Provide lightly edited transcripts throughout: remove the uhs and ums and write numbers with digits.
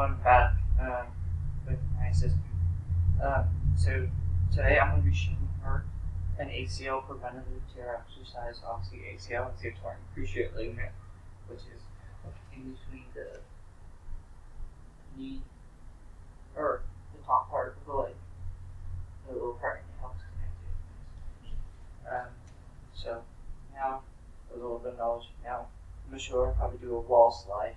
everyone back with my assistant. So today I'm going to be showing her an ACL preventative tear exercise. Obviously, ACL is the torn cruciate ligament, which is in between the knee or the top part of the leg, the little part that helps connect it. So now, with a little bit of knowledge, now I'm going to show her how to do a wall slide.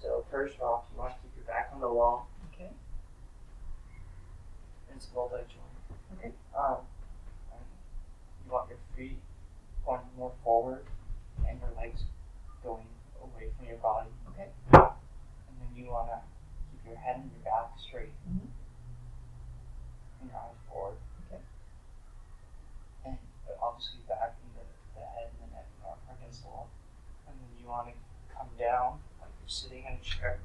So first off, you want to keep your back on the wall. Okay. It's multi-joint. Okay. And you want your feet pointing more forward and your legs going away from your body. Okay. And then you want to keep your head and your back straight. Mm-hmm. And your eyes forward. Okay. And obviously back and the head and the neck are against the wall. And then you want to come down like you're sitting in a chair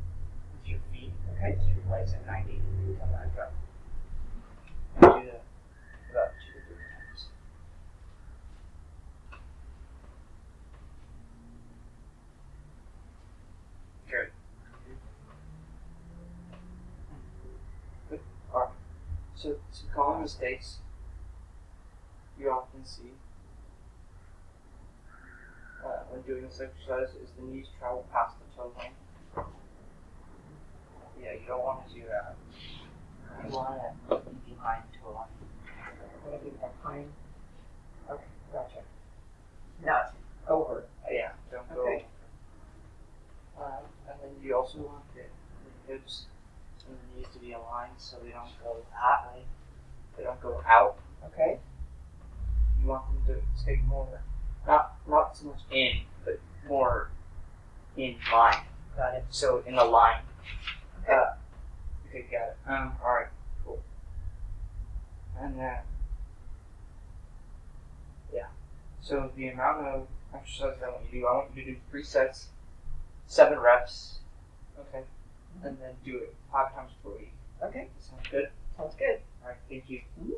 with your feet. Okay. With your legs at 90 and come back up. And do that about 2 or 3 times. Good. Good. Alright. So some common mistakes you often see when doing this exercise is the knees travel past the toe line. Yeah, you don't want to do that. You want to be behind toe line. I'm going to be behind. Okay, gotcha. Not over. Yeah, don't go Okay. over. And then you also want the hips and the knees to be aligned so they don't go that way. They don't go out. Okay. You want them to stay more, not so much in, but more in line. Got it. So in a line. Okay. Okay, got it. Alright, cool. And then, yeah. So the amount of exercise I want you to do, 3 sets, 7 reps. Okay. And then do it 5 times per week. Okay. Sounds good? Sounds good. Alright, thank you. Mm-hmm.